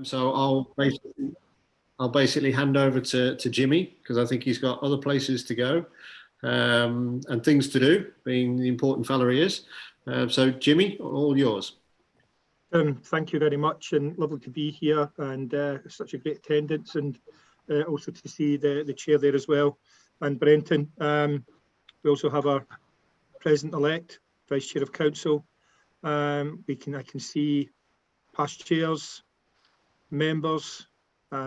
So I'll basically hand over to Jimmy, because I think he's got other places to go and things to do, being the important fella he is. So Jimmy, all yours. Thank you very much, and lovely to be here, and such a great attendance, and also to see the chair there as well, and Brenton. We also have our President-elect, Vice Chair of Council. I can see past chairs, members.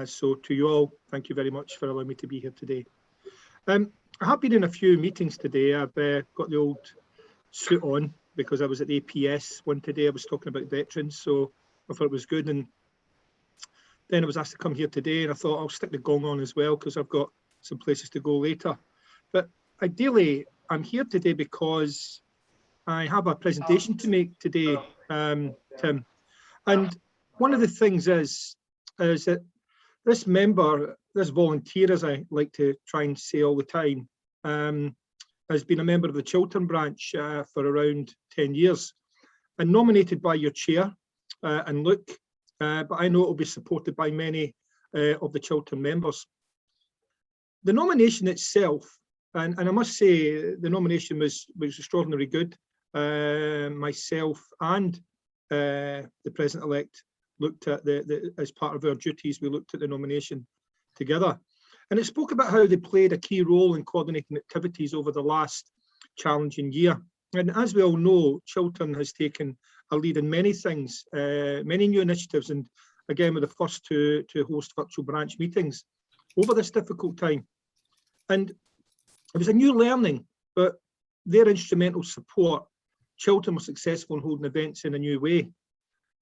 So to you all, thank you very much for allowing me to be here today. I have been in a few meetings today. I've got the old suit on because I was at the APS one today. I was talking about veterans, so I thought it was good. And then I was asked to come here today, and I thought I'll stick the gong on as well because I've got some places to go later. But ideally, I'm here today because I have a presentation to make today, Tim. And one of the things is that this member, this volunteer, as I like to try and say all the time, has been a member of the Chiltern Branch for around 10 years and nominated by your chair and Luke, but I know it will be supported by many of the Chiltern members. The nomination itself, and I must say the nomination was extraordinarily good. Myself and the President-elect looked at as part of our duties, we looked at the nomination together. And it spoke about how they played a key role in coordinating activities over the last challenging year. And as we all know, Chiltern has taken a lead in many things, many new initiatives, and again, we're the first to host virtual branch meetings over this difficult time. And it was a new learning, but their instrumental support, Chiltern was successful in holding events in a new way.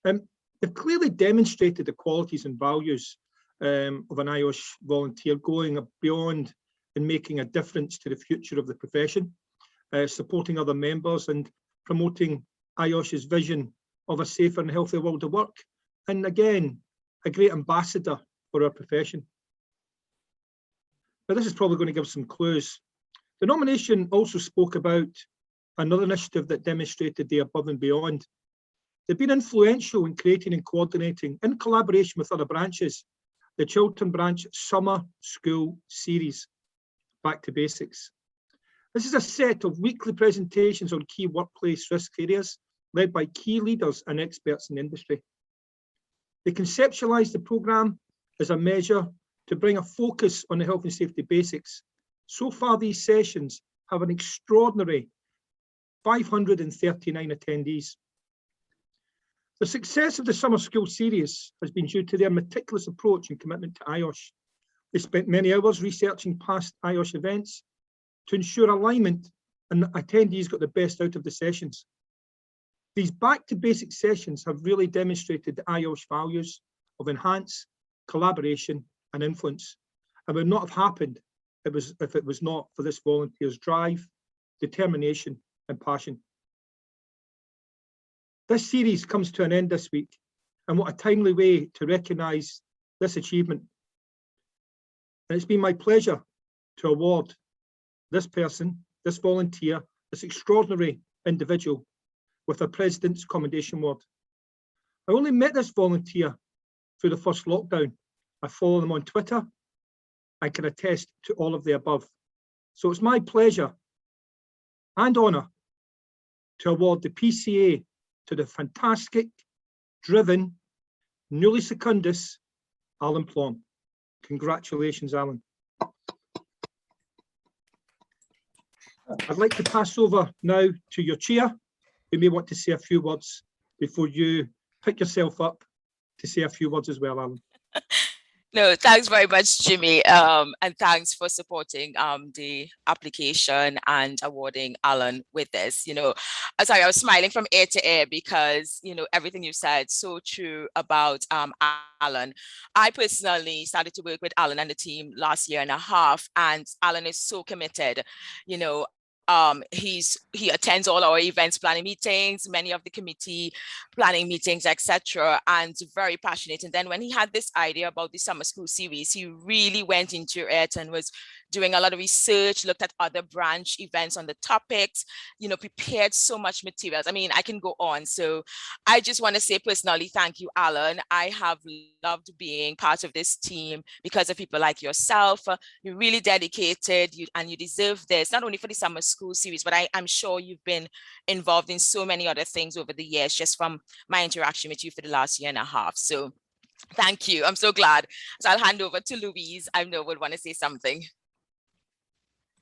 They've clearly demonstrated the qualities and values of an IOSH volunteer, going beyond and making a difference to the future of the profession, supporting other members and promoting IOSH's vision of a safer and healthier world of work. And again, a great ambassador for our profession. But this is probably going to give some clues. The nomination also spoke about another initiative that demonstrated the above and beyond. They've been influential in creating and coordinating, in collaboration with other branches, the Chiltern Branch Summer School Series, Back to Basics. This is a set of weekly presentations on key workplace risk areas, led by key leaders and experts in industry. They conceptualised the programme as a measure to bring a focus on the health and safety basics. So far, these sessions have an extraordinary 539 attendees. The success of the Summer School Series has been due to their meticulous approach and commitment to IOSH. They spent many hours researching past IOSH events to ensure alignment and that attendees got the best out of the sessions. These back to basic sessions have really demonstrated the IOSH values of enhance, collaboration and influence, and would not have happened if it was not for this volunteer's drive, determination and passion. This series comes to an end this week, and what a timely way to recognise this achievement. And it's been my pleasure to award this person, this volunteer, this extraordinary individual with a President's Commendation Award. I only met this volunteer through the first lockdown. I follow them on Twitter. I can attest to all of the above. So it's my pleasure and honour to award the PCA to the fantastic, driven, newly secundus, Alan Plom. Congratulations, Alan. I'd like to pass over now to your chair, who may want to say a few words before you pick yourself up to say a few words as well, Alan. No, thanks very much, Jimmy, and thanks for supporting the application and awarding Alan with this. Sorry, I was smiling from ear to ear because, everything you said, so true about Alan. I personally started to work with Alan and the team last year and a half, and Alan is so committed. he attends all our events planning meetings, many of the committee planning meetings, etc., and very passionate. And then when he had this idea about the summer school series, he really went into it and was doing a lot of research, looked at other branch events on the topics, prepared so much materials. I mean, I can go on. So I just want to say personally, thank you, Alan. I have loved being part of this team because of people like yourself. You're really dedicated, and you deserve this, not only for the summer school series, but I'm sure you've been involved in so many other things over the years, just from my interaction with you for the last year and a half. So thank you. I'm so glad. So I'll hand over to Louise. I know would want to say something.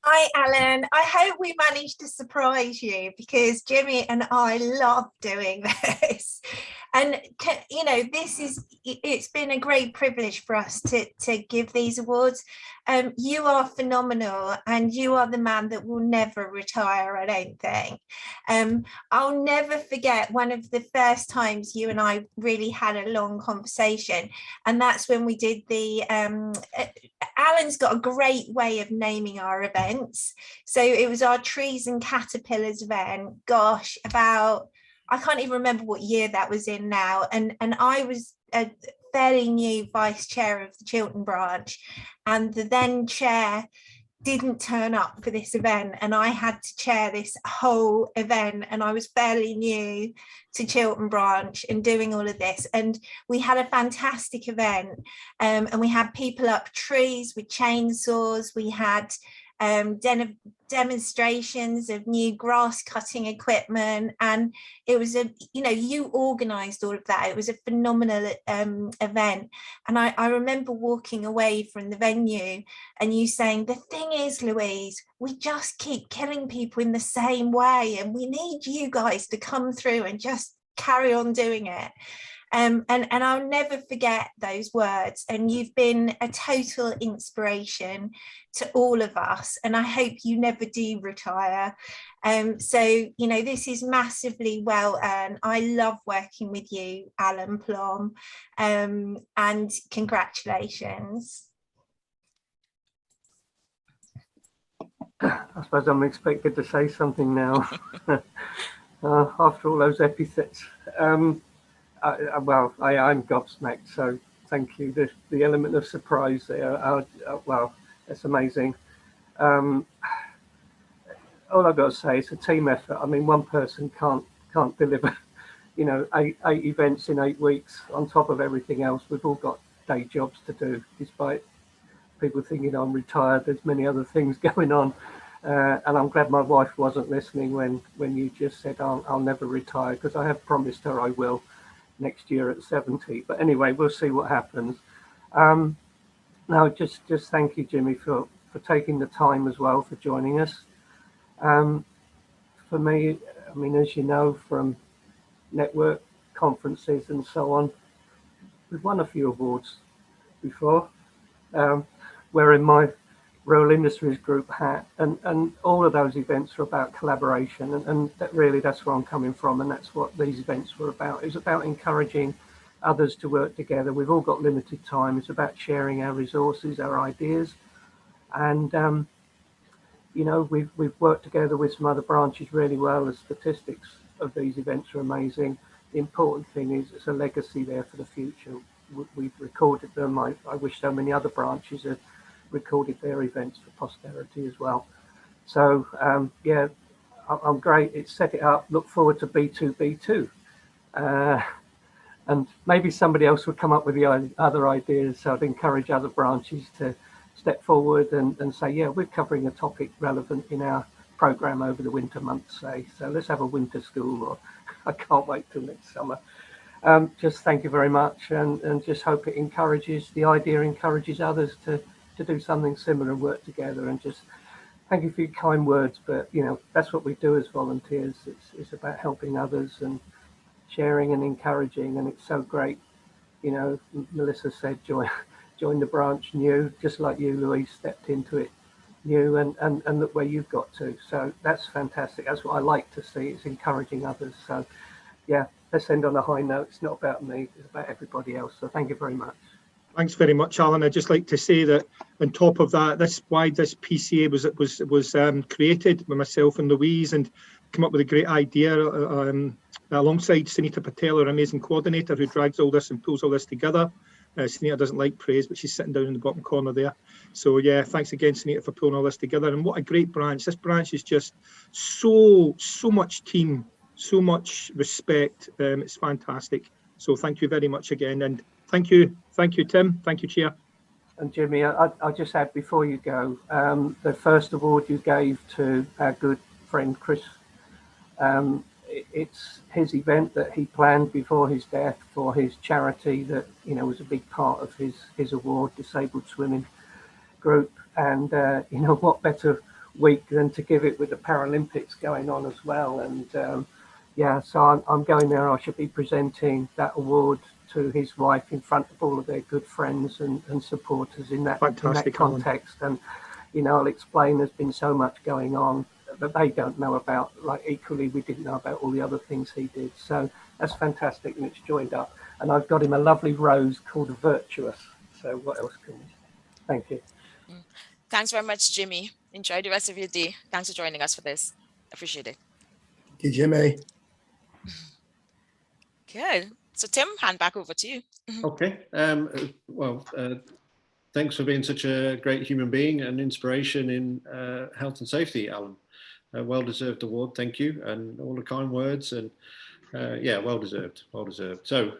Hi, Alan. I hope we managed to surprise you, because Jimmy and I love doing this. And, it's been a great privilege for us to give these awards. You are phenomenal, and you are the man that will never retire, I don't think. I'll never forget one of the first times you and I really had a long conversation, and that's when we did the Alan's got a great way of naming our events. So it was our Trees and Caterpillars event. Gosh, I can't even remember what year that was in now. And I was a fairly new vice chair of the Chiltern Branch, and the then chair didn't turn up for this event, and I had to chair this whole event, and I was fairly new to Chiltern Branch and doing all of this, and we had a fantastic event, and we had people up trees with chainsaws. We had demonstrations of new grass cutting equipment, and it was you organized all of that. It was a phenomenal event, and I remember walking away from the venue and you saying, the thing is, Louise, we just keep killing people in the same way, and we need you guys to come through and just carry on doing it. And I'll never forget those words, and you've been a total inspiration to all of us, and I hope you never do retire. So this is massively well earned. I love working with you, Alan Plom, and congratulations. I suppose I'm expected to say something now after all those epithets. I'm gobsmacked, so thank you. The element of surprise there, well, that's amazing. All I've got to say, it's a team effort. I mean, one person can't deliver, 8 events in 8 weeks on top of everything else. We've all got day jobs to do, despite people thinking I'm retired. There's many other things going on. And I'm glad my wife wasn't listening when you just said I'll never retire, because I have promised her I will next year at 70. But anyway, we'll see what happens. Now, just thank you, Jimmy, for taking the time as well, for joining us. For me, I mean, as you know, from network conferences and so on, we've won a few awards before, wearing my Rural Industries Group hat, and all of those events are about collaboration, and that's where I'm coming from, and that's what these events were about. It's about encouraging others to work together. We've all got limited time. It's about sharing our resources, our ideas, and we've worked together with some other branches really well. The statistics of these events are amazing. The important thing is it's a legacy there for the future. We've recorded them. I wish so many other branches had recorded their events for posterity as well. So yeah, I'm great. It's set it up. Look forward to B2B2, and maybe somebody else would come up with the other ideas. So I'd encourage other branches to step forward and say, yeah, we're covering a topic relevant in our program over the winter months, say. So let's have a winter school, or I can't wait till next summer. Just thank you very much, and just hope it encourages others to do something similar and work together. And just thank you for your kind words, but that's what we do as volunteers. It's about helping others and sharing and encouraging, and it's so great. Melissa said join the branch new, just like you, Louise, stepped into it new, and look where you've got to. So that's fantastic. That's what I like to see. It's encouraging others. So yeah, let's end on a high note. It's not about me, it's about everybody else. So thank you very much. Thanks very much, Alan. I'd just like to say that on top of that, this PCA was created by myself and Louise, and come up with a great idea alongside Sunita Patel, our amazing coordinator, who drags all this and pulls all this together. Sunita doesn't like praise, but she's sitting down in the bottom corner there. So yeah, thanks again, Sunita, for pulling all this together. And what a great branch. This branch is just so much team, so much respect. It's fantastic. So thank you very much again. And thank you, Tim. Thank you, Chair. And Jimmy, I'll just add before you go, the first award you gave to our good friend Chris, it's his event that he planned before his death for his charity that, you know, was a big part of his award, Disabled Swimming Group. And, you know, what better week than to give it with the Paralympics going on as well. And yeah, so I'm going there. I should be presenting that award to his wife in front of all of their good friends and supporters in that context. And, you know, I'll explain there's been so much going on that they don't know about. Like, equally, we didn't know about all the other things he did. So that's fantastic, and it's joined up. And I've got him a lovely rose called Virtuous. So what else can we say? Thank you. Thanks very much, Jimmy. Enjoy the rest of your day. Thanks for joining us for this. Appreciate it. Thank you, Jimmy. Good. So Tim, hand back over to you. Okay. Thanks for being such a great human being and inspiration in health and safety, Alan. Well-deserved award, thank you, and all the kind words, and yeah, well-deserved. So